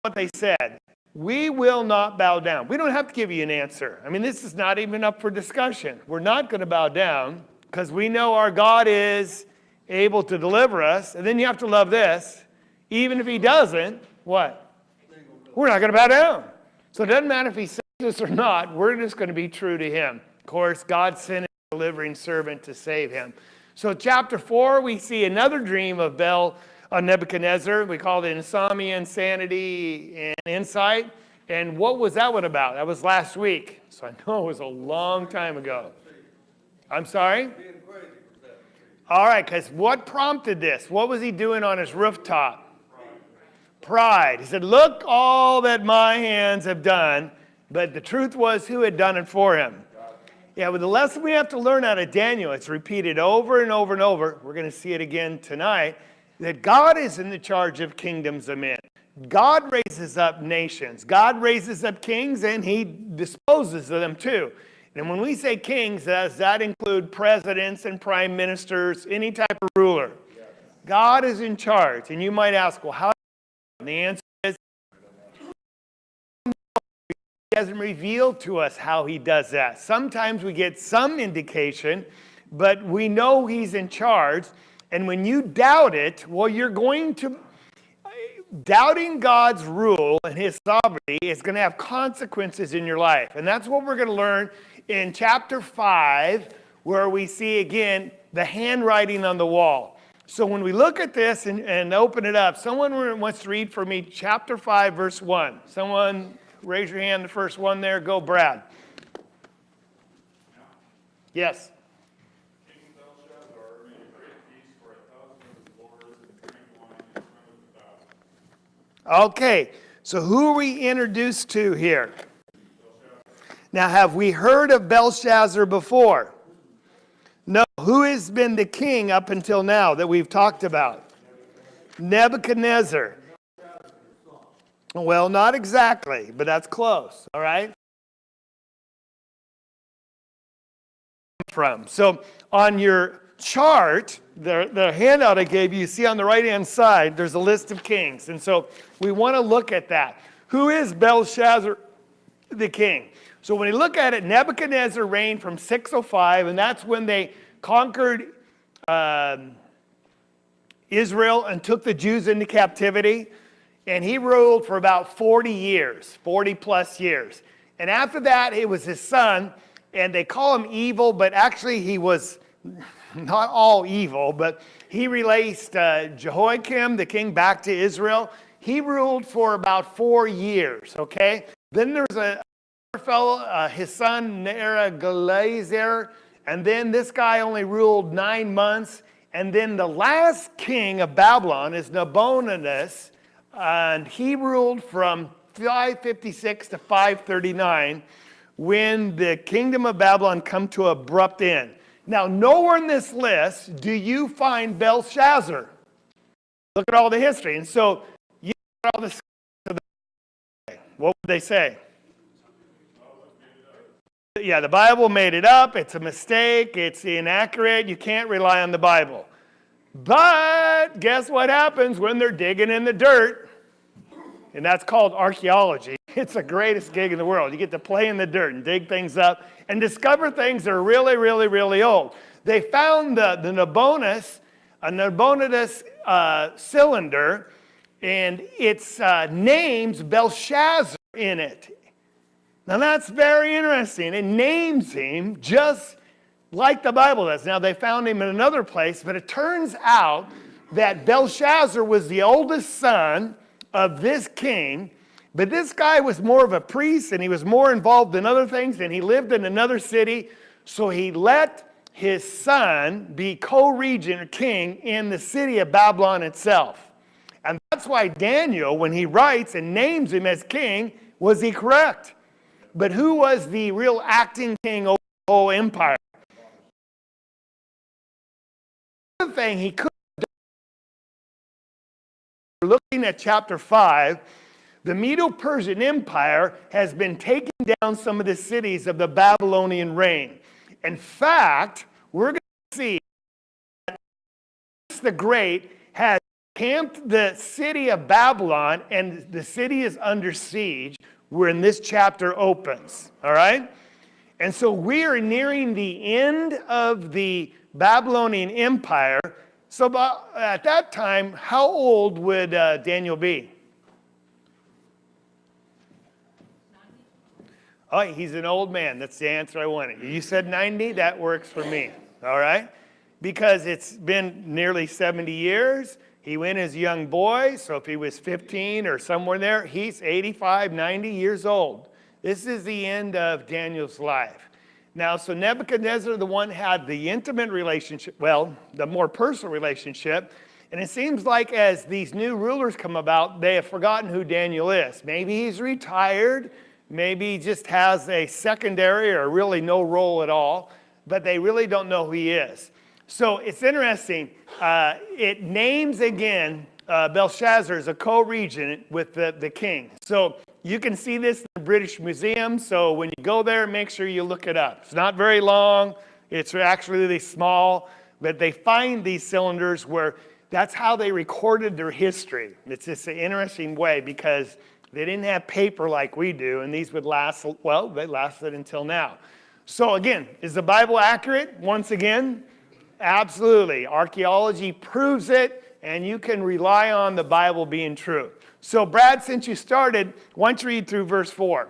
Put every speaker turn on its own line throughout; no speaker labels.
what they said. We will not bow down. We don't have to give you an answer. I mean, this is not even up for discussion. We're not going to bow down because we know our God is able to deliver us. And then you have to love this. Even if he doesn't, what? We're not going to bow down. So it doesn't matter if he says this or not. We're just going to be true to him. Of course, God sent a delivering servant to save him. So chapter 4, we see another dream of Nebuchadnezzar. We call it insomnia, insanity, and insight. And what was that one about? That was last week. So I know it was a long time ago. I'm sorry? All right, because what prompted this? What was he doing on his rooftop? Pride. He said, look all that my hands have done. But the truth was, who had done it for him? Yeah, but the lesson we have to learn out of Daniel, it's repeated over and over and over. We're going to see it again tonight. That God is in the charge of kingdoms of men. God raises up nations. God raises up kings, and he disposes of them too. And when we say kings, does that include presidents and prime ministers, any type of ruler? God is in charge. And you might ask, well, how? And the answer is, he hasn't revealed to us how he does that. Sometimes we get some indication, but we know he's in charge. And when you doubt it, well, you're going to... Doubting God's rule and his sovereignty is going to have consequences in your life. And that's what we're going to learn in chapter 5, where we see, again, the handwriting on the wall. So when we look at this and open it up, someone wants to read for me chapter 5, verse 1. Someone raise your hand, the first one there. Go, Brad. Yes. Okay, so who are we introduced to here? Now, have we heard of Belshazzar before? No. Who has been the king up until now that we've talked about? Nebuchadnezzar. Well, not exactly, but that's close, all right? So on your chart, the handout I gave you, see on the right-hand side, there's a list of kings. And so we want to look at that. Who is Belshazzar the king? So when you look at it, Nebuchadnezzar reigned from 605, and that's when they conquered Israel and took the Jews into captivity. And he ruled for about 40 years, 40 plus years. And after that, it was his son, and they call him evil, but actually he was not all evil, but he released Jehoiakim, the king, back to Israel. He ruled for about 4 years, okay? Then there's a fellow, his son, Neriglissar, and then this guy only ruled 9 months. And then the last king of Babylon is Nabonidus, and he ruled from 556 to 539 when the kingdom of Babylon come to an abrupt end. Now, nowhere in this list do you find Belshazzar. Look at all the history. And so, you look at all this. What would they say? Yeah, the Bible made it up. It's a mistake. It's inaccurate. You can't rely on the Bible. But guess what happens when they're digging in the dirt? And that's called archaeology. It's the greatest gig in the world. You get to play in the dirt and dig things up and discover things that are really, really, really old. They found the Nabonidus cylinder, and its names Belshazzar in it. Now that's very interesting. It names him just like the Bible does. Now they found him in another place, but it turns out that Belshazzar was the oldest son of this king, but this guy was more of a priest, and he was more involved in other things, and he lived in another city, so he let his son be co-regent or king in the city of Babylon itself. And that's why Daniel, when he writes and names him as king, was he correct? But who was the real acting king over the whole empire? Another thing he could have done, looking at chapter 5, the Medo-Persian Empire has been taking down some of the cities of the Babylonian reign. In fact, we're going to see that the Great has camped the city of Babylon, and the city is under siege when this chapter opens, all right? And so we are nearing the end of the Babylonian Empire. So at that time, how old would Daniel be? Oh, he's an old man. That's the answer I wanted. You said 90? That works for me, all right? Because it's been nearly 70 years. He went as a young boy, so if he was 15 or somewhere there, he's 85, 90 years old. This is the end of Daniel's life. Now, so Nebuchadnezzar, the one had the intimate relationship, well, the more personal relationship, and it seems like as these new rulers come about, they have forgotten who Daniel is. Maybe he's retired, maybe he just has a secondary or really no role at all, but they really don't know who he is. So it's interesting. It names again Belshazzar as a co-regent with the king. So you can see this in the British Museum. So when you go there, make sure you look it up. It's not very long. It's actually really small. But they find these cylinders where that's how they recorded their history. It's just an interesting way because they didn't have paper like we do. And these would last, well, they lasted until now. So again, is the Bible accurate? Once again, absolutely. Archaeology proves it, and you can rely on the Bible being true. So, Brad, since you started, why don't you read through verse 4?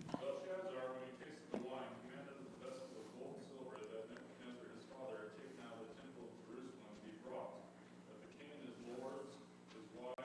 Belshazzar, when he tasted the wine, commanded that the vessels of gold and silver that Nebuchadnezzar his father had taken out of the temple of Jerusalem be brought, that the king and his lords, his wives,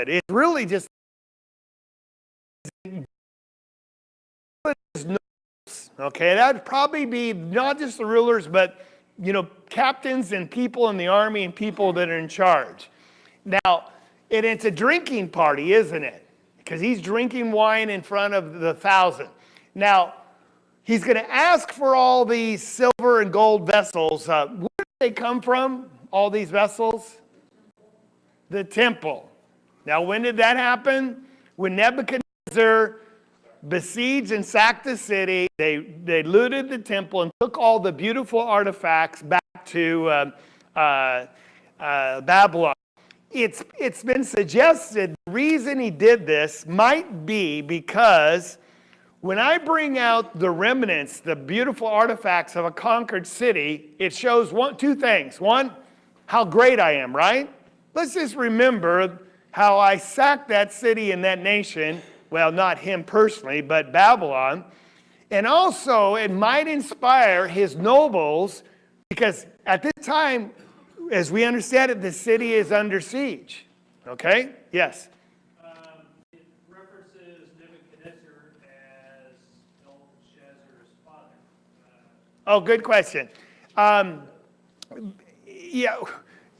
It's really just okay. That'd probably be not just the rulers, but captains and people in the army and people that are in charge. Now, it's a drinking party, isn't it? Because he's drinking wine in front of the 1,000. Now, he's going to ask for all these silver and gold vessels. Where do they come from? All these vessels? The temple. Now, when did that happen? When Nebuchadnezzar besieged and sacked the city, they looted the temple and took all the beautiful artifacts back to Babylon. It's been suggested the reason he did this might be because when I bring out the remnants, the beautiful artifacts of a conquered city, it shows two things. One, how great I am, right? Let's just remember how I sacked that city and that nation. Well, not him personally, but Babylon. And also, it might inspire his nobles, because at this time, as we understand it, the city is under siege. Okay? Yes?
It references Nebuchadnezzar as Belshazzar's father.
Oh, good question. Yeah.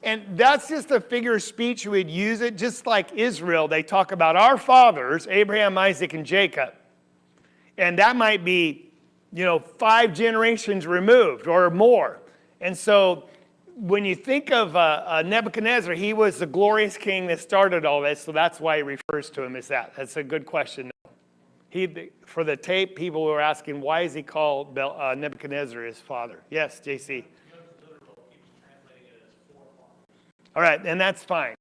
And that's just a figure of speech. We'd use it just like Israel. They talk about our fathers, Abraham, Isaac, and Jacob. And that might be, 5 generations removed or more. And so when you think of Nebuchadnezzar, he was the glorious king that started all this. So that's why he refers to him as that. That's a good question. For the tape, people were asking, why is he called Nebuchadnezzar his father? Yes, JC. All right, and that's fine.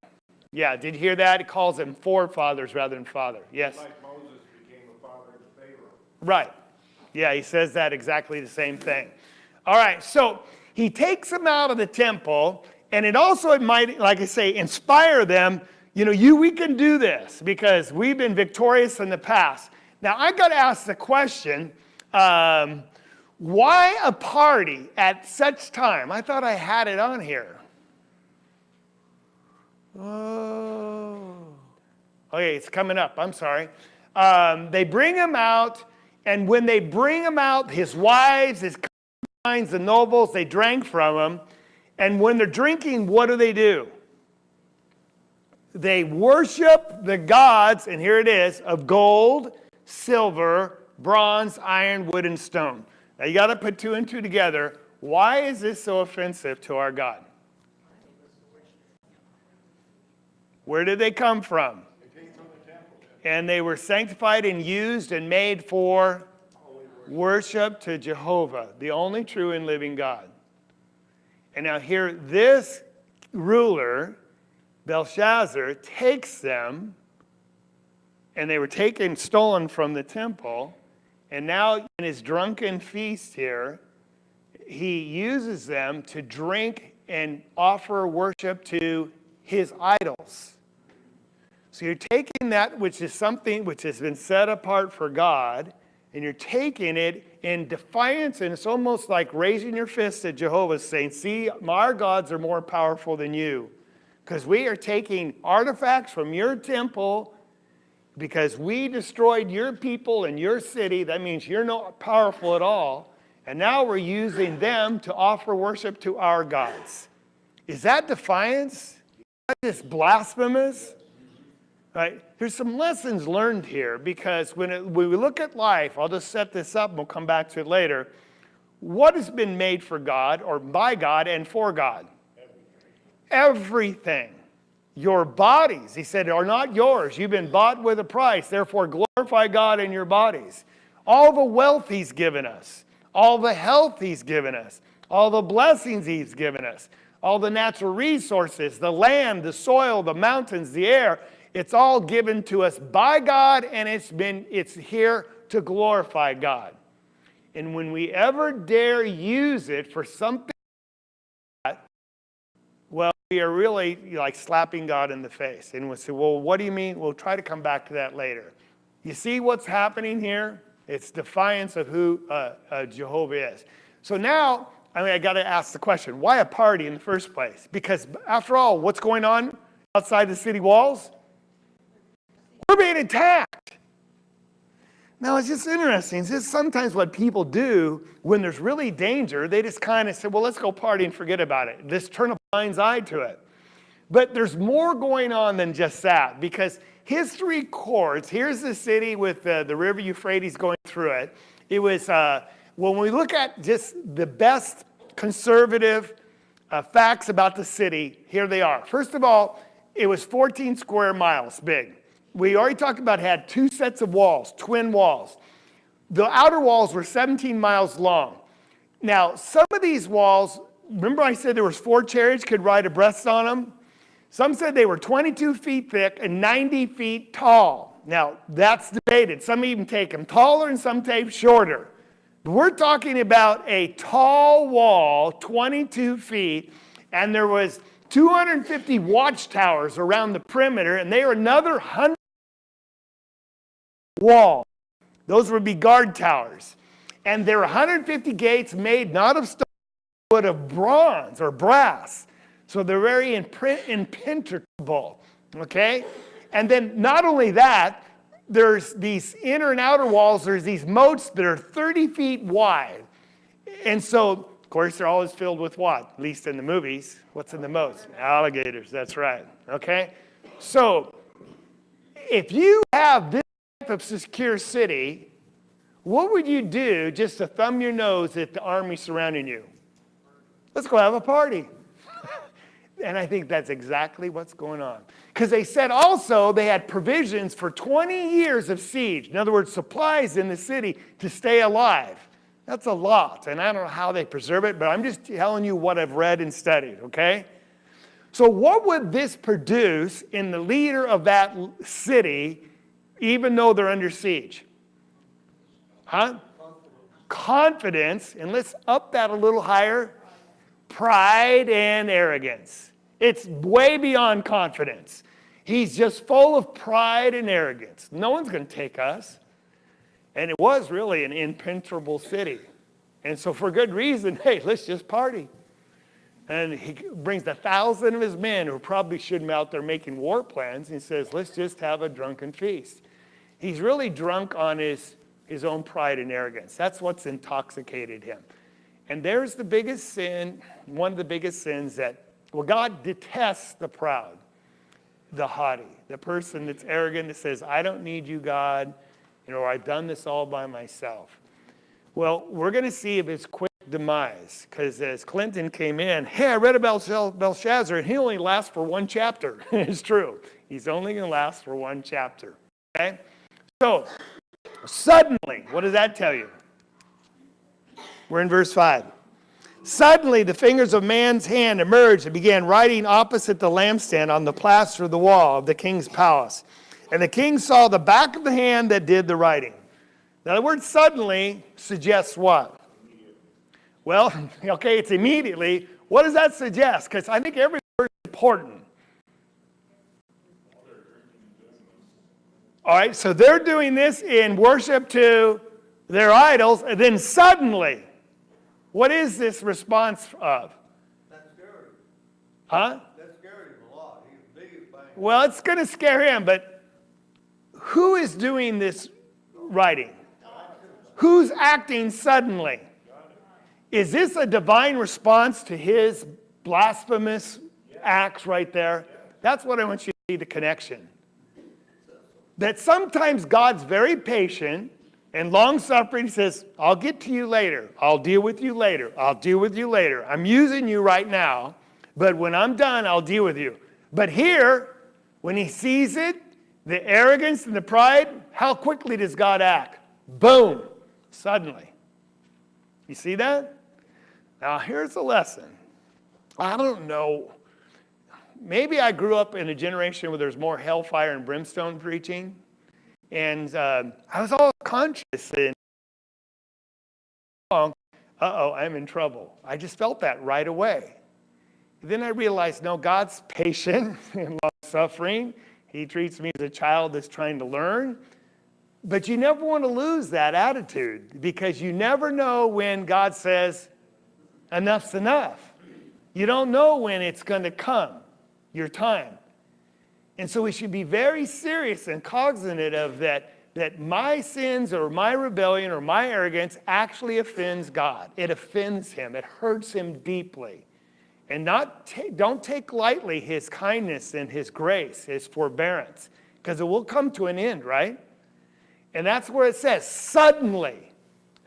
Yeah, did you hear that? It calls them forefathers rather than father. Yes?
like Moses became a father to Pharaoh.
Right. Yeah, he says that exactly the same thing. All right, so he takes them out of the temple, and it might, like I say, inspire them. We can do this because we've been victorious in the past. Now, I got to ask the question, why a party at such time? I thought I had it on here. Oh, okay, it's coming up. I'm sorry. They bring him out, and when they bring him out, his wives, his concubines, the nobles, they drank from him. And when they're drinking, what do? They worship the gods, and here it is, of gold, silver, bronze, iron, wood, and stone. Now you got to put two and two together. Why is this so offensive to our God? Where did they come from? And they were sanctified and used and made for worship to Jehovah, the only true and living God. And now here, this ruler, Belshazzar, takes them, and they were stolen from the temple, and now in his drunken feast here, he uses them to drink and offer worship to his idols. So you're taking that which is something which has been set apart for God, and you're taking it in defiance, and it's almost like raising your fist at Jehovah saying, see, our gods are more powerful than you. Because we are taking artifacts from your temple because we destroyed your people and your city. That means you're not powerful at all. And now we're using them to offer worship to our gods. Is that defiance? Is that just blasphemous? Right? There's some lessons learned here because when we look at life, I'll just set this up and we'll come back to it later. What has been made for God or by God and for God? Everything. Your bodies, he said, are not yours. You've been bought with a price. Therefore, glorify God in your bodies. All the wealth he's given us. All the health he's given us. All the blessings he's given us. All the natural resources, the land, the soil, the mountains, the air. It's all given to us by God, and it's here to glorify God. And when we ever dare use it for something like that, well, we are really like slapping God in the face. And we'll say, well, what do you mean? We'll try to come back to that later. You see what's happening here? It's defiance of who Jehovah is. So now, I got to ask the question, why a party in the first place? Because after all, what's going on outside the city walls? We're being attacked. Now, it's just interesting. It's just sometimes what people do when there's really danger, they just kind of say, well, let's go party and forget about it. Just turn a blind eye to it. But there's more going on than just that, because history records, here's the city with the river Euphrates going through it. It was, when we look at just the best conservative facts about the city, here they are. First of all, it was 14 square miles big. We already talked about it had two sets of walls, twin walls. The outer walls were 17 miles long. Now, some of these walls, remember I said there was 4 chariots could ride abreast on them? Some said they were 22 feet thick and 90 feet tall. Now, that's debated. Some even take them taller and some take shorter. But we're talking about a tall wall, 22 feet, and there was 250 watchtowers around the perimeter, and they were another 100 wall. Those would be guard towers. And there were 150 gates made not of stone, but of bronze or brass. So they're very impenetrable. Okay? And then not only that, there's these inner and outer walls, there's these moats that are 30 feet wide. And so, of course, they're always filled with what? At least in the movies. What's in the moats? Alligators, that's right. Okay? So, if you have this type of secure city, what would you do just to thumb your nose at the army surrounding you? Let's go have a party. And I think that's exactly what's going on. Because they said also they had provisions for 20 years of siege. In other words, supplies in the city to stay alive. That's a lot. And I don't know how they preserve it, but I'm just telling you what I've read and studied, okay? So what would this produce in the leader of that city, even though they're under siege? Huh? Confidence. And let's up that a little higher. Pride and arrogance. It's way beyond confidence. He's just full of pride and arrogance. No one's going to take us. And it was really an impenetrable city. And so for good reason, hey, let's just party. And he brings 1,000 of his men who probably shouldn't be out there making war plans. And he says, let's just have a drunken feast. He's really drunk on his own pride and arrogance. That's what's intoxicated him. And there's the biggest sin, one of the biggest sins that, well, God detests the proud, the haughty, the person that's arrogant that says, I don't need you, God. or I've done this all by myself. Well, we're going to see if it's quick demise, because as Clinton came in, hey, I read about Belshazzar, and he only lasts for one chapter. It's true. He's only going to last for one chapter. Okay? So, suddenly, what does that tell you? We're in verse 5. Suddenly, the fingers of man's hand emerged and began writing opposite the lampstand on the plaster of the wall of the king's palace. And the king saw the back of the hand that did the writing. Now, the word suddenly suggests what? Well, okay, it's immediately. What does that suggest? Because I think every word is important. All right, so they're doing this in worship to their idols, and then suddenly, what is this response of?
That scared him.
Huh?
That scared him a lot. He was big bang.
Well, it's going to scare him, but who is doing this writing? Who's acting suddenly? Is this a divine response to his blasphemous acts right there? That's what I want you to see, the connection. That sometimes God's very patient and long-suffering. He says, I'll get to you later. I'll deal with you later. I'll deal with you later. I'm using you right now, but when I'm done, I'll deal with you. But here, when he sees it, the arrogance and the pride, how quickly does God act? Boom, suddenly. You see that? Now, here's a lesson. I don't know. Maybe I grew up in a generation where there's more hellfire and brimstone preaching. And I was all conscious and, I'm in trouble. I just felt that right away. Then I realized, no, God's patient and long-suffering. He treats me as a child that's trying to learn. But you never want to lose that attitude, because you never know when God says, enough's enough. You don't know when it's going to come, your time. And so we should be very serious and cognizant of that my sins or my rebellion or my arrogance actually offends God. It offends him. It hurts him deeply. And don't take lightly his kindness and his grace, his forbearance, because it will come to an end, right? And that's where it says, suddenly.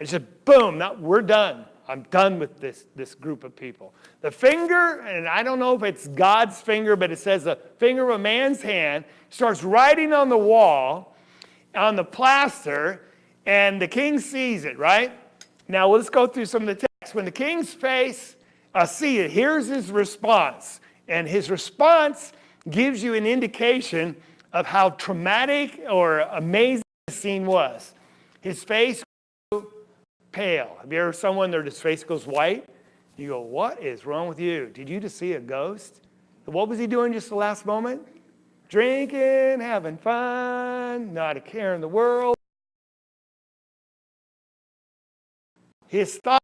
It's just boom, we're done. I'm done with this group of people. The finger, and I don't know if it's God's finger, but it says the finger of a man's hand starts writing on the wall, on the plaster, and the king sees it, right? Now let's go through some of the text. When the king's face see it, here's his response. And his response gives you an indication of how traumatic or amazing the scene was. His face grew pale. Have you ever someone their face goes white? You go, what is wrong with you? Did you just see a ghost? What was he doing just the last moment? Drinking, having fun, not a care in the world. His thought,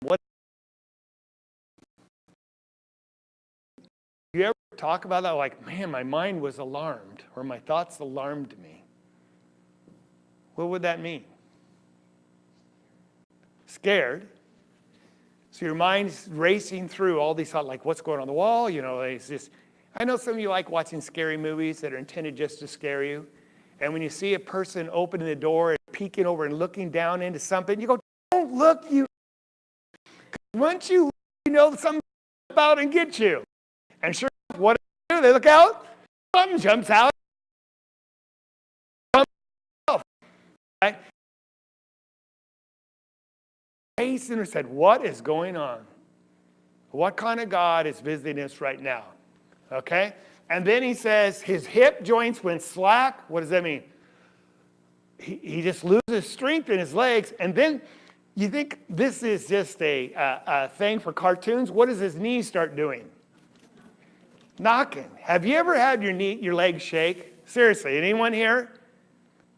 what? You ever talk about that? Like, man, my mind was alarmed, or my thoughts alarmed me. What would that mean? Scared. So your mind's racing through all these thoughts, like what's going on the wall? It's just, I know some of you like watching scary movies that are intended just to scare you. And when you see a person opening the door and peeking over and looking down into something, you go, don't look, you. Once you know something about and get you. And sure, what do? They look out, something jumps out. Right? Hastened said, what is going on? What kind of God is visiting us right now? Okay? And then he says his hip joints went slack. What does that mean? He just loses strength in his legs. And then you think this is just a thing for cartoons. What does his knees start doing? Knocking. Have you ever had your legs shake? Seriously, anyone here?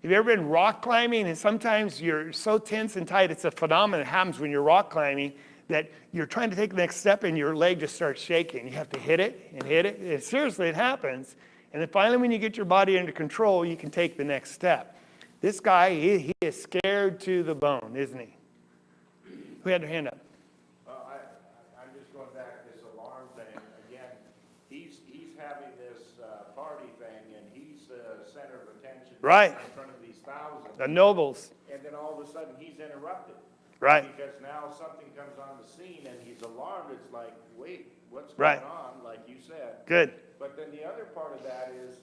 Have you ever been rock climbing and sometimes you're so tense and tight, it's a phenomenon that happens when you're rock climbing that you're trying to take the next step and your leg just starts shaking. You have to hit it and hit it. And seriously, it happens. And then finally when you get your body under control, you can take the next step. This guy, he is scared to the bone, isn't he? Who had their hand up?
I'm just going back to this alarm thing. Again, he's having this party thing, and he's the center of attention
Right.
in front of these thousands.
The nobles.
And then all of a sudden, he's interrupted.
Right.
Because now something comes on the scene and he's alarmed. It's like, wait, what's
Right.
going on? Like you said.
Good.
But then the other part of that is,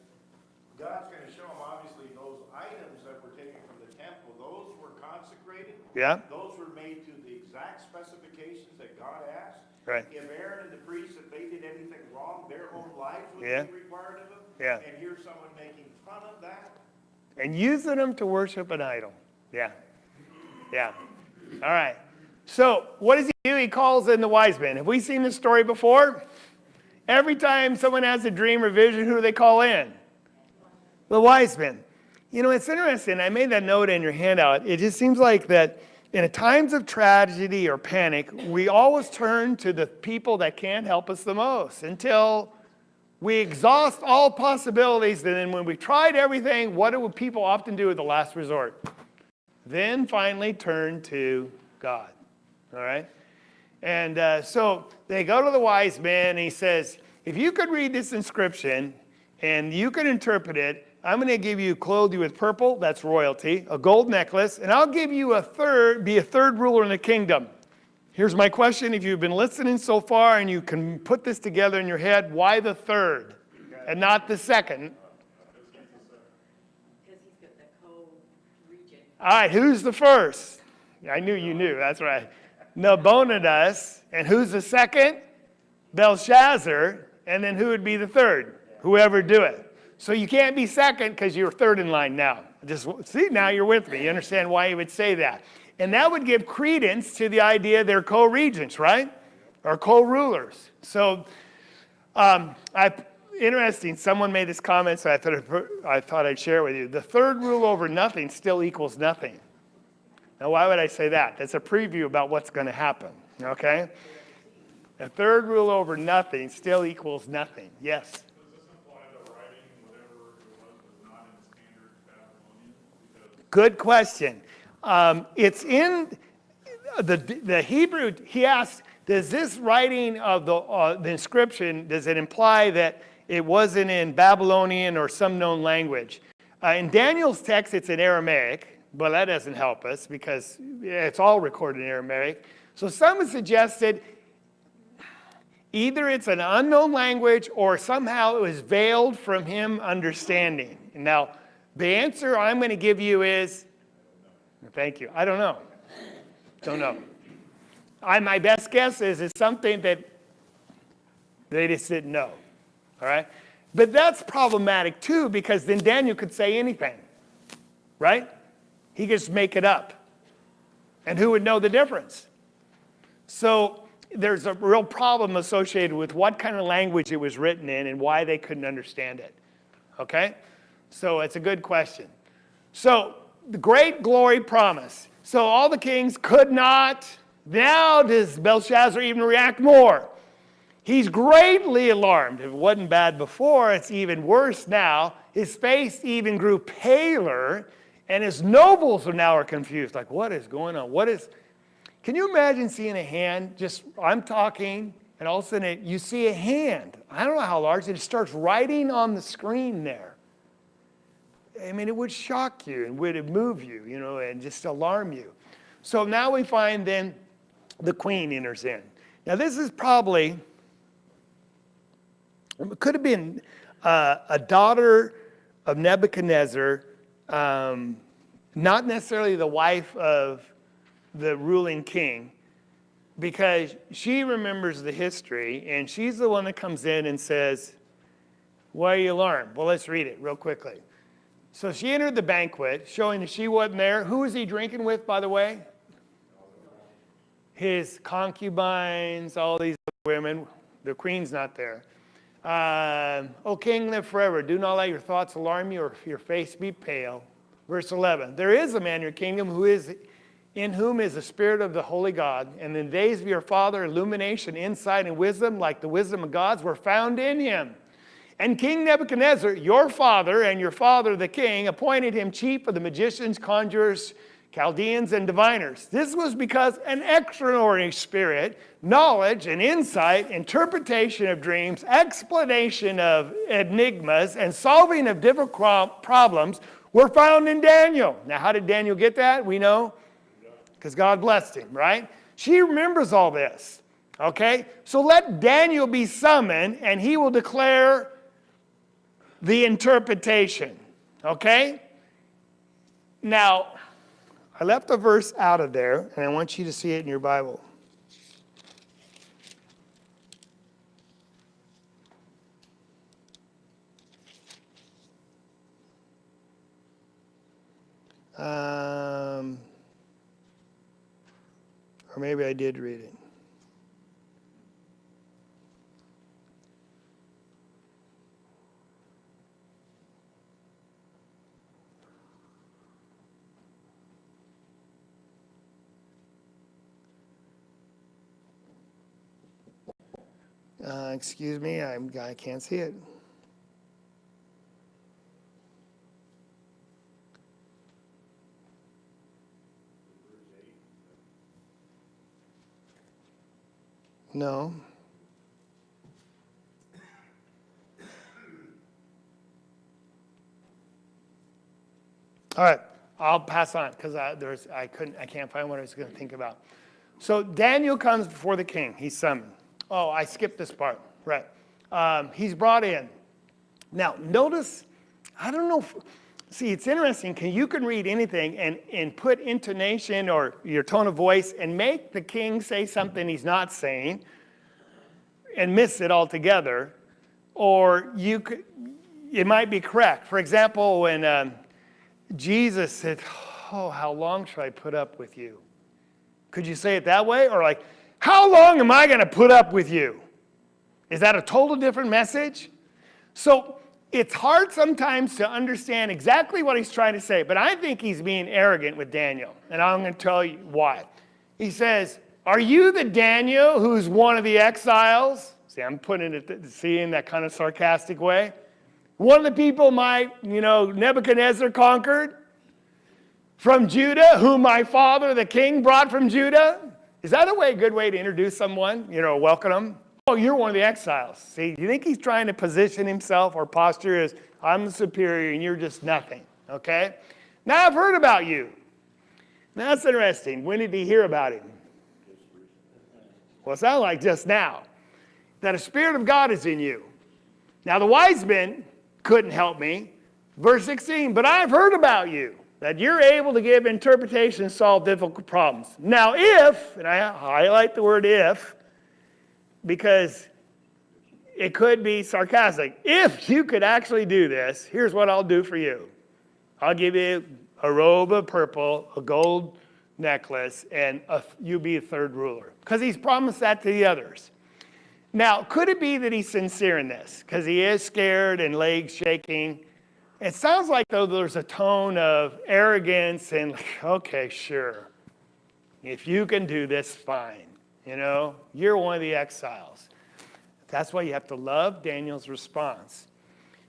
God's going to show him, obviously, those items that were taken from the temple, those were consecrated.
Yeah.
Those were made to the exact specifications that God asked.
Right.
If Aaron and the priests, if they did anything wrong, their own lives would
Yeah.
be required of them.
Yeah.
And here's someone making fun of that.
And using them to worship an idol. Yeah. Yeah. All right. So what does he do? He calls in the wise men. Have we seen this story before? Every time someone has a dream or vision, who do they call in? The wise men. You know, it's interesting. I made that note in your handout. It just seems like that in times of tragedy or panic, we always turn to the people that can help us the most until we exhaust all possibilities. And then when we've tried everything, what do people often do at the last resort? Then finally turn to God. All right? And so they go to the wise men, and he says, if you could read this inscription and you could interpret it, I'm going to give you, clothe you with purple, that's royalty, a gold necklace, and I'll give you be a third ruler in the kingdom. Here's my question. If you've been listening so far and you can put this together in your head, why the third and not the second?
Because he's got the co-regent.
All right, who's the first? I knew you knew, that's right. Nabonidus, and who's the second? Belshazzar, and then who would be the third? Whoever do it. So you can't be second because you're third in line now. Just see, now you're with me. You understand why he would say that. And that would give credence to the idea they're co-regents, right? Or co-rulers. So interesting, someone made this comment, so I thought I'd share it with you. The third rule over nothing still equals nothing. Now, why would I say that? That's a preview about what's going to happen, okay? The third rule over nothing still equals nothing. Yes?
Does this imply that writing, whatever it was not in standard Babylonian? Because
Good question. It's in the Hebrew. He asked, does this writing of the inscription, does it imply that it wasn't in Babylonian or some known language? In Daniel's text, it's in Aramaic, but that doesn't help us because it's all recorded in Aramaic. So some have suggested either it's an unknown language or somehow it was veiled from him understanding. Now, the answer I'm going to give you is, thank you, I don't know. Don't know. My best guess is it's something that they just didn't know. All right? But that's problematic too because then Daniel could say anything. Right? He could just make it up. And who would know the difference? So there's a real problem associated with what kind of language it was written in and why they couldn't understand it. Okay? So it's a good question. So the great glory promise. So all the kings could not. Now does Belshazzar even react more? He's greatly alarmed. If it wasn't bad before, it's even worse now. His face even grew paler, and his nobles are confused. Like, what is going on? Can you imagine seeing a hand? I'm talking, and all of a sudden you see a hand. I don't know how large, and it starts writing on the screen there. I mean, it would shock you, and would move you, and just alarm you. So now we find then the queen enters in. Now this is probably, it could have been a daughter of Nebuchadnezzar, not necessarily the wife of the ruling king, because she remembers the history, and she's the one that comes in and says, why are you alarmed? Well, let's read it real quickly. So she entered the banquet, showing that she wasn't there. Who was he drinking with, by the way? His concubines, all these other women. The queen's not there. O king, live forever. Do not let your thoughts alarm you or your face be pale. Verse 11. There is a man in your kingdom in whom is the spirit of the holy God. And in the days of your father, illumination, insight, and wisdom, like the wisdom of gods, were found in him. And King Nebuchadnezzar, your father, and your father the king, appointed him chief of the magicians, conjurers, Chaldeans, and diviners. This was because an extraordinary spirit, knowledge and insight, interpretation of dreams, explanation of enigmas, and solving of difficult problems were found in Daniel. Now, how did Daniel get that? We know. Because God blessed him, right? She remembers all this, okay? So let Daniel be summoned, and he will declare the interpretation, okay? Now, I left a verse out of there, and I want you to see it in your Bible. Or maybe I did read it. Excuse me, I can't see it. No. All right, I'll pass on because I can't find what I was going to think about. So Daniel comes before the king. He's summoned. Oh, I skipped this part. Right. He's brought in. Now, notice, I don't know if, see, it's interesting. You can read anything and put intonation or your tone of voice and make the king say something he's not saying and miss it altogether. Or it might be correct. For example, when Jesus said, oh, how long shall I put up with you? Could you say it that way? Or like, how long am I going to put up with you? Is that a total different message? So it's hard sometimes to understand exactly what he's trying to say, but I think he's being arrogant with Daniel, and I'm going to tell you why. He says, are you the Daniel who's one of the exiles? See, I'm putting it in that kind of sarcastic way. One of the people Nebuchadnezzar conquered from Judah, whom my father, the king, brought from Judah? Is that a good way to introduce someone, welcome them? Oh, you're one of the exiles. See, do you think he's trying to position himself or posture as, I'm the superior and you're just nothing, okay? Now I've heard about you. Now that's interesting. When did he hear about him? Well, it sounds like just now. That a Spirit of God is in you. Now the wise men couldn't help me. Verse 16, but I've heard about you, that you're able to give interpretation and solve difficult problems. Now if, and I highlight the word if, because it could be sarcastic. If you could actually do this, here's what I'll do for you. I'll give you a robe of purple, a gold necklace, and you be a third ruler. Because he's promised that to the others. Now, could it be that he's sincere in this? Because he is scared and legs shaking. It sounds like, though, there's a tone of arrogance and, okay, sure. If you can do this, fine. You're one of the exiles. That's why you have to love Daniel's response.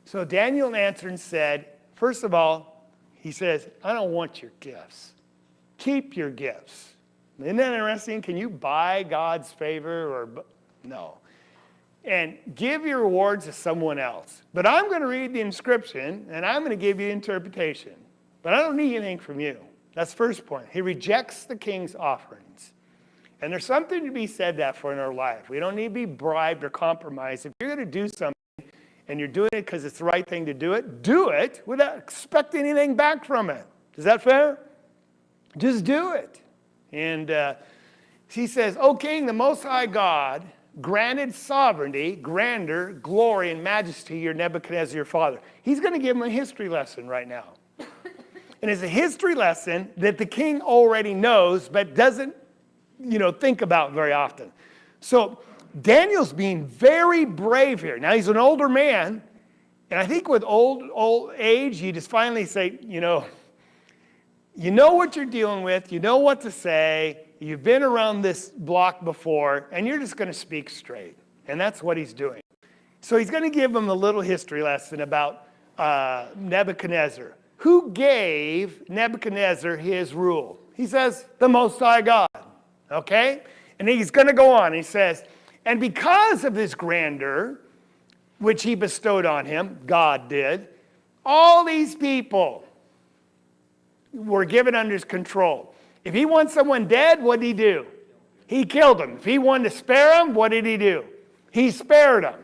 So Daniel answered and said, first of all, he says, I don't want your gifts. Keep your gifts. Isn't that interesting? Can you buy God's favor or no? And give your rewards to someone else. But I'm going to read the inscription and I'm going to give you interpretation. But I don't need anything from you. That's the first point. He rejects the king's offerings. And there's something to be said that for in our life. We don't need to be bribed or compromised. If you're going to do something and you're doing it because it's the right thing to do it without expecting anything back from it. Is that fair? Just do it. And he says, O king, the Most High God granted sovereignty, grandeur, glory, and majesty to your Nebuchadnezzar, your father. He's going to give him a history lesson right now. And it's a history lesson that the king already knows but doesn't think about very often. So Daniel's being very brave here. Now he's an older man, and I think with old age, you just finally say, you know what you're dealing with, you know what to say, you've been around this block before, and you're just going to speak straight. And that's what he's doing. So he's going to give him a little history lesson about Nebuchadnezzar. Who gave Nebuchadnezzar his rule? He says, the Most High God. Okay? And he's going to go on. He says, and because of his grandeur, which he bestowed on him, God did, all these people, were given under his control. If he wants someone dead, what did he do? He killed him. If he wanted to spare him, what did he do? He spared him.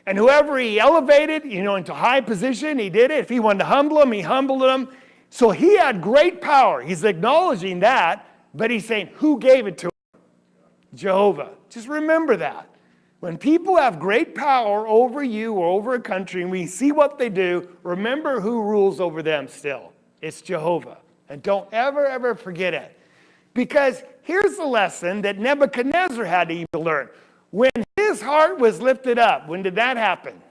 And whoever he elevated, into high position, he did it. If he wanted to humble him, he humbled him. So he had great power. He's acknowledging that, but he's saying, who gave it to him? Jehovah. Just remember that. When people have great power over you or over a country, and we see what they do, remember who rules over them still. It's Jehovah. And don't ever, ever forget it. Because here's the lesson that Nebuchadnezzar had to even learn. When his heart was lifted up, when did that happen?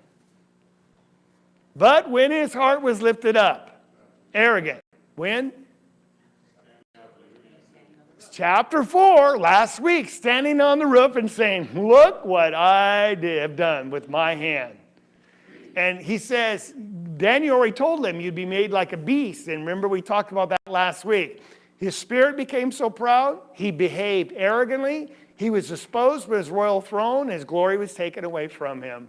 But when his heart was lifted up, arrogant. When? Chapter 4, last week, standing on the roof and saying, look what I have done with my hand. And he says, Daniel already told him you'd be made like a beast. And remember, we talked about that last week. His spirit became so proud, he behaved arrogantly. He was disposed from his royal throne. His glory was taken away from him.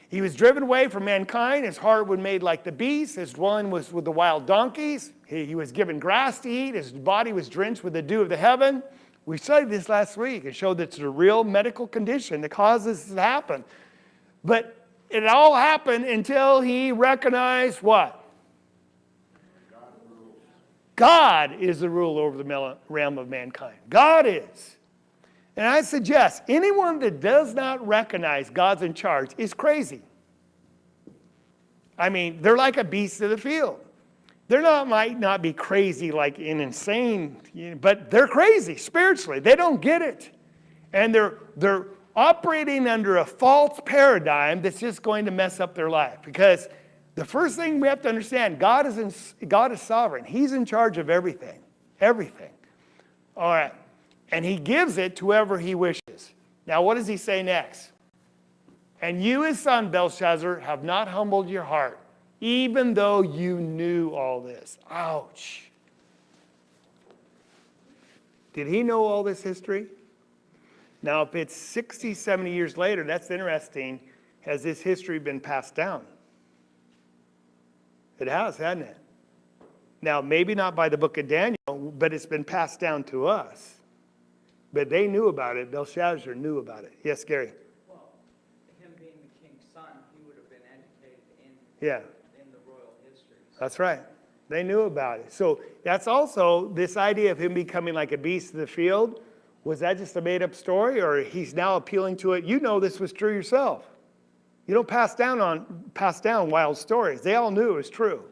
He was driven away from mankind. His heart was made like the beast. His dwelling was with the wild donkeys. He was given grass to eat. His body was drenched with the dew of the heaven. We studied this last week. It showed that it's a real medical condition that causes this to happen. But it all happened until he recognized what? God is the ruler over the realm of mankind. God is. And I suggest anyone that does not recognize God's in charge is crazy. I mean, they're like a beast of the field. Might not be crazy like in insane, but they're crazy spiritually. They don't get it. And they're operating under a false paradigm that's just going to mess up their life. Because the first thing we have to understand, God is sovereign. He's in charge of everything. Everything. All right. And he gives it to whoever he wishes. Now, what does he say next? And you, his son, Belshazzar, have not humbled your heart, even though you knew all this. Ouch. Did he know all this history? Now, if it's 60, 70 years later, that's interesting. Has this history been passed down? It has, hasn't it? Now, maybe not by the book of Daniel, but it's been passed down to us. But they knew about it. Belshazzar knew about it. Yes, Gary?
Well, him being the king's son, he would have been educated in the royal history.
That's right. They knew about it. So that's also this idea of him becoming like a beast of the field. Was that just a made-up story, or he's now appealing to it? You know this was true yourself. You don't pass down wild stories. They all knew it was true.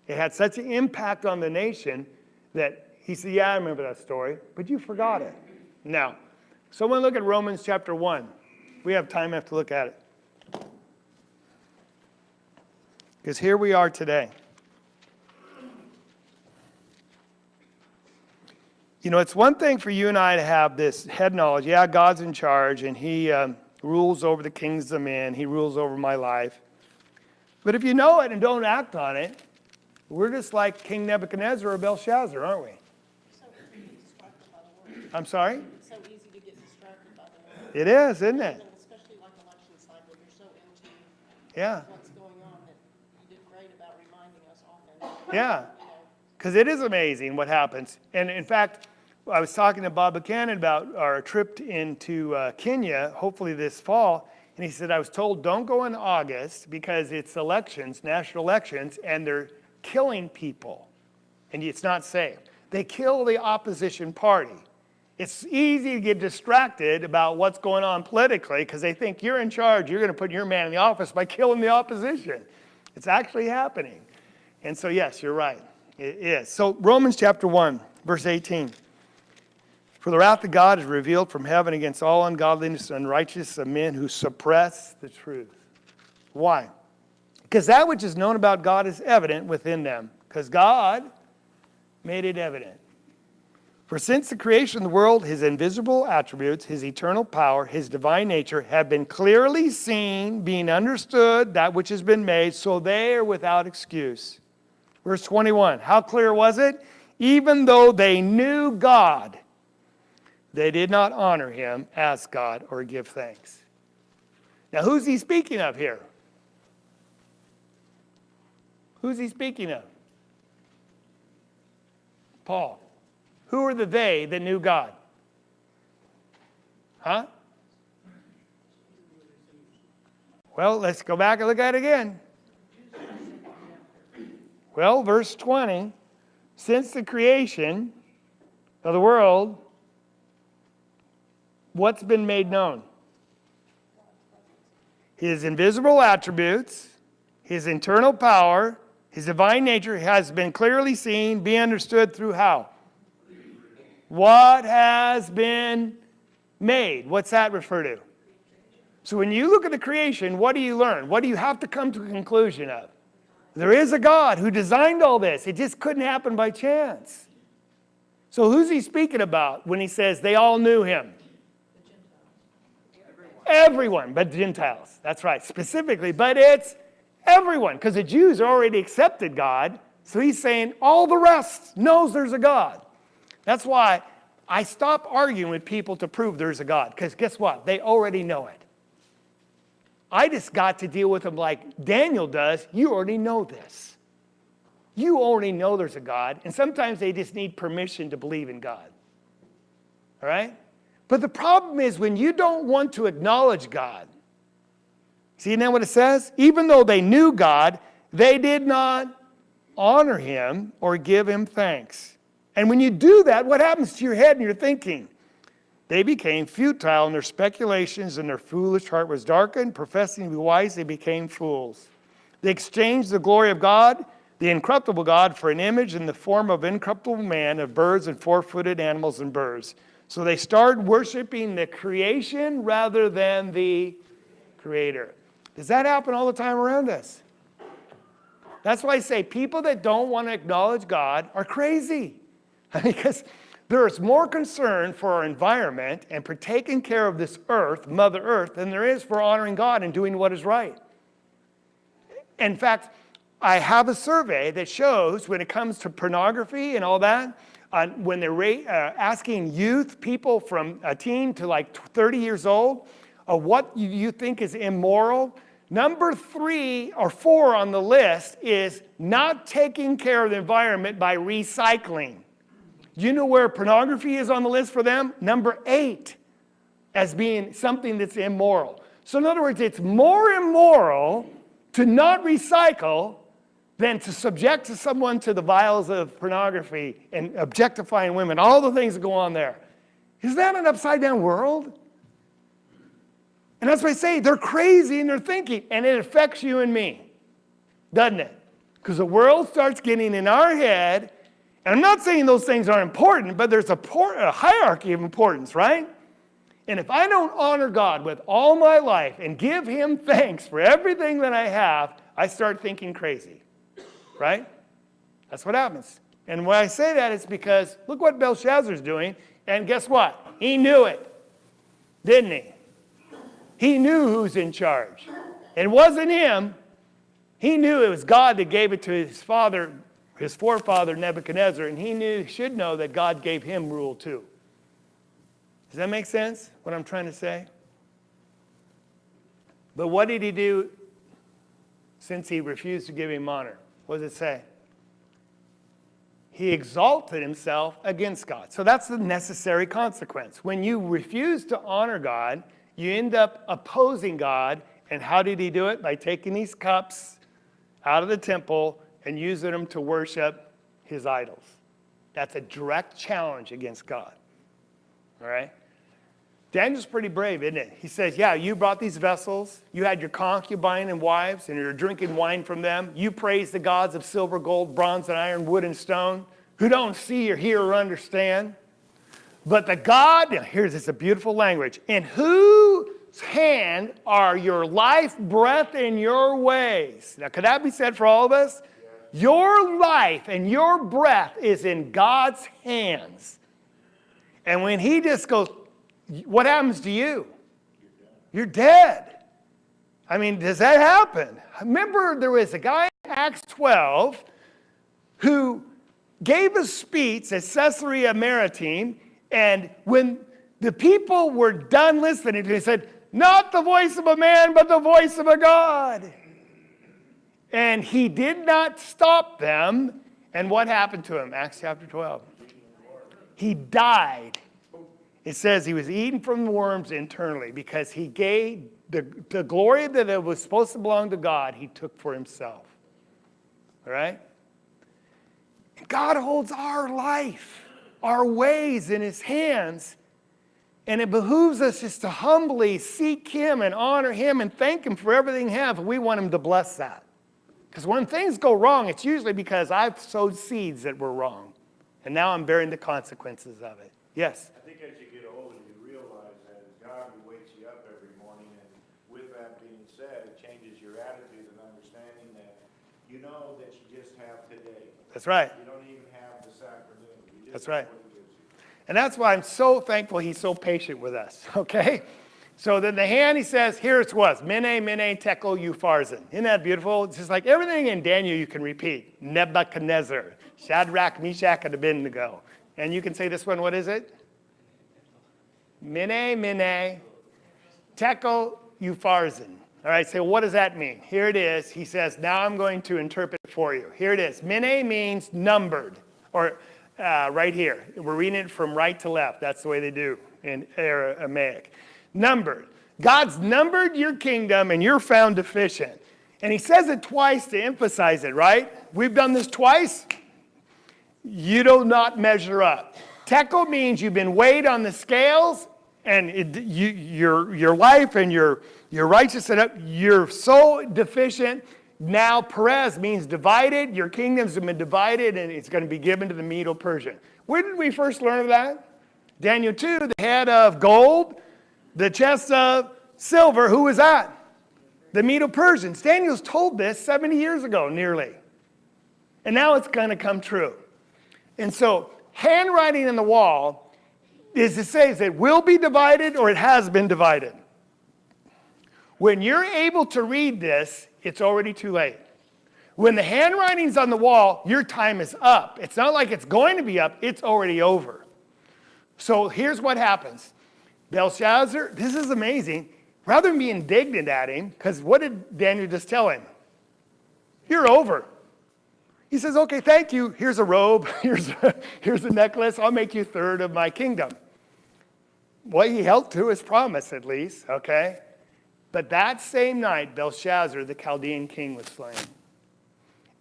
It had such an impact on the nation that he said, yeah, I remember that story, but you forgot it. Now, someone look at Romans chapter 1. We have time enough to look at it. Because here we are today. It's one thing for you and I to have this head knowledge. Yeah, God's in charge, and he rules over the kings of men. He rules over my life. But if you know it and don't act on it, we're just like King Nebuchadnezzar or Belshazzar, aren't we?
So easy to get distracted by the word.
I'm sorry?
It's so easy to get distracted by the word.
It is, isn't it?
Especially like election cycle, you're so into
Yeah.
what's going on that you did great about reminding us often.
Yeah. Because it is amazing what happens. And in fact, I was talking to Bob Buchanan about our trip into Kenya, hopefully this fall, and he said, I was told don't go in August because it's elections, national elections, and they're killing people, and it's not safe. They kill the opposition party. It's easy to get distracted about what's going on politically because they think you're in charge, you're going to put your man in the office by killing the opposition. It's actually happening. And so, yes, you're right. It is. So Romans chapter 1, verse 18. For the wrath of God is revealed from heaven against all ungodliness and unrighteousness of men who suppress the truth. Why? Because that which is known about God is evident within them. Because God made it evident. For since the creation of the world, his invisible attributes, his eternal power, his divine nature have been clearly seen, being understood, that which has been made, so they are without excuse. Verse 21, how clear was it? Even though they knew God, they did not honor him as God or give thanks. Now, who's he speaking of here? Who's he speaking of? Paul. Who are the they that knew God? Huh? Well, let's go back and look at it again. Well, verse 20, since the creation of the world, what's been made known? His invisible attributes, his internal power, his divine nature has been clearly seen, be understood through how? What has been made? What's that refer to? So when you look at the creation, what do you learn? What do you have to come to a conclusion of? There is a God who designed all this. It just couldn't happen by chance. So who's he speaking about when he says they all knew him? Everyone but Gentiles. That's right, specifically. But it's everyone, because the Jews already accepted God. So he's saying all the rest knows there's a God. That's why I stop arguing with people to prove there's a God. Because guess what? They already know it. I just got to deal with them like Daniel does. You already know this. You already know there's a God. And sometimes they just need permission to believe in God. All right? But the problem is when you don't want to acknowledge God. See now what it says? Even though they knew God, they did not honor him or give him thanks. And when you do that, what happens to your head and your thinking? They became futile in their speculations, and their foolish heart was darkened. Professing to be wise, they became fools. They exchanged the glory of God, the incorruptible God, for an image in the form of incorruptible man, of birds and four-footed animals and birds. So they started worshiping the creation rather than the Creator. Does that happen all the time around us? That's why I say people that don't want to acknowledge God are crazy. Because there is more concern for our environment and for taking care of this earth, Mother Earth, than there is for honoring God and doing what is right. In fact, I have a survey that shows when it comes to pornography and all that, when they're asking youth, people from a teen to like 30 years old, what you think is immoral, number 3 or 4 on the list is not taking care of the environment by recycling. Do you know where pornography is on the list for them? Number 8 as being something that's immoral. So in other words, it's more immoral to not recycle than to subject to someone to the vials of pornography and objectifying women, all the things that go on there. Isn't that an upside down world? And that's why I say they're crazy in their thinking, and it affects you and me, doesn't it? Because the world starts getting in our head. And I'm not saying those things aren't important, but there's a hierarchy of importance, right? And if I don't honor God with all my life and give him thanks for everything that I have, I start thinking crazy, right? That's what happens. And when I say that, it's because look what Belshazzar's doing. And guess what? He knew it, didn't he? He knew who's in charge. It wasn't him. He knew it was God that gave it to his father, his forefather Nebuchadnezzar, and he should know that God gave him rule too. Does that make sense, what I'm trying to say? But what did he do since he refused to give him honor? What does it say? He exalted himself against God. So that's the necessary consequence. When you refuse to honor God, you end up opposing God. And how did he do it? By taking these cups out of the temple and using them to worship his idols. That's a direct challenge against God. All right? Daniel's pretty brave, isn't it? He says, yeah, you brought these vessels. You had your concubine and wives, and you're drinking wine from them. You praise the gods of silver, gold, bronze, and iron, wood, and stone, who don't see or hear or understand. But the God, here's this a beautiful language, in whose hand are your life, breath, and your ways. Now, could that be said for all of us? Your life and your breath is in God's hands. And when he just goes, what happens to you? You're dead. I mean, does that happen? Remember, there was a guy in Acts 12 who gave a speech at Caesarea Maritima, and when the people were done listening to him, he said, not the voice of a man, but the voice of a God. And he did not stop them. And what happened to him? Acts chapter 12. He died. It says he was eaten from the worms internally because he gave the glory that it was supposed to belong to God, he took for himself. All right? God holds our life, our ways in his hands. And it behooves us just to humbly seek him and honor him and thank him for everything he has. We want him to bless that. Because when things go wrong, it's usually because I've sowed seeds that were wrong. And now I'm bearing the consequences of it. Yes?
I think as you get older, you realize that it's God who wakes you up every morning, and with that being said, it changes your attitude and understanding that you know that you just have today.
That's right.
You don't even have this afternoon. You just
That's
have
right.
what he gives you.
And that's why I'm so thankful he's so patient with us, okay? So then the hand, he says, here it was, Mene, Mene, Tekel, Upharsin. Isn't that beautiful? It's just like everything in Daniel you can repeat. Nebuchadnezzar, Shadrach, Meshach, and Abednego. And you can say this one, what is it? Mene, Mene, Tekel, Upharsin. All right, so what does that mean? Here it is. He says, now I'm going to interpret it for you. Here it is. Mene means numbered, or right here. We're reading it from right to left. That's the way they do in Aramaic. Numbered. God's numbered your kingdom and you're found deficient. And he says it twice to emphasize it, right? We've done this twice. You do not measure up. Tekel means you've been weighed on the scales and your life and your righteousness, you're so deficient. Now Perez means divided. Your kingdoms have been divided and it's going to be given to the Medo-Persian. Where did we first learn of that? Daniel 2, the head of gold, the chest of silver. Who was that? The Medo-Persians. Daniel's told this 70 years ago, nearly. And now it's going to come true. And so handwriting on the wall is to say that it will be divided or it has been divided. When you're able to read this, it's already too late. When the handwriting's on the wall, your time is up. It's not like it's going to be up, it's already over. So here's what happens. Belshazzar, this is amazing. Rather than be indignant at him, because what did Daniel just tell him? You're over. He says, okay, thank you. Here's a robe. Here's a necklace. I'll make you third of my kingdom. Well, he held to his promise at least, okay? But that same night, Belshazzar, the Chaldean king, was slain.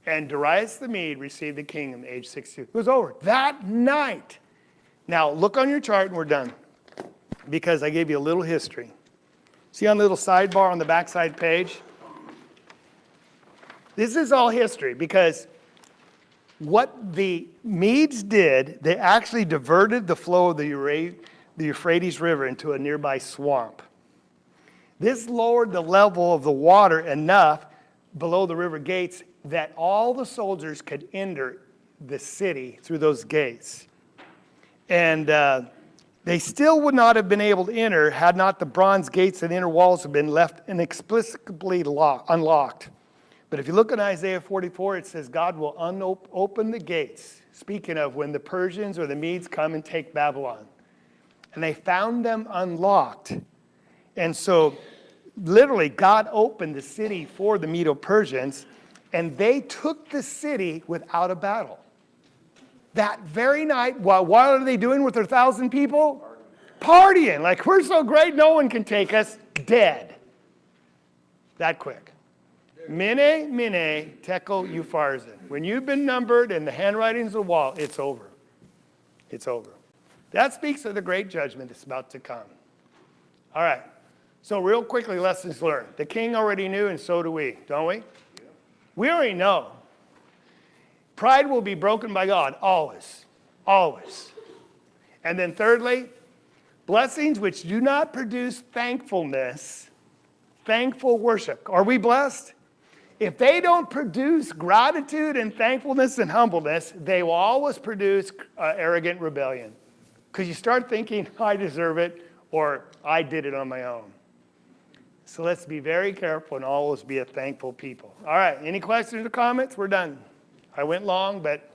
And Darius the Mede received the kingdom at age 62. It was over. That night. Now, look on your chart and we're done. Because I gave you a little history. See on the little sidebar on the backside page? This is all history because what the Medes did, they actually diverted the flow of the Euphrates River into a nearby swamp. This lowered the level of the water enough below the river gates that all the soldiers could enter the city through those gates. And they still would not have been able to enter had not the bronze gates and inner walls have been left inexplicably unlocked. But if you look at Isaiah 44, it says God will open the gates, speaking of when the Persians or the Medes come and take Babylon. And they found them unlocked. And so literally God opened the city for the Medo-Persians, and they took the city without a battle. That very night, what are they doing with their 1,000 people? Partying. Like, we're so great, no one can take us. Dead. That quick. Mene, Mene, Tekel, Upharsin. When you've been numbered and the handwriting's on the wall, it's over. It's over. That speaks of the great judgment that's about to come. All right. So real quickly, lessons learned. The king already knew, and so do we, don't we? Yeah. We already know. Pride will be broken by God, always. Always. And then thirdly, blessings which do not produce thankfulness, thankful worship. Are we blessed? If they don't produce gratitude and thankfulness and humbleness, they will always produce arrogant rebellion. Because you start thinking, I deserve it, or I did it on my own. So let's be very careful and always be a thankful people. All right, any questions or comments? We're done. I went long, but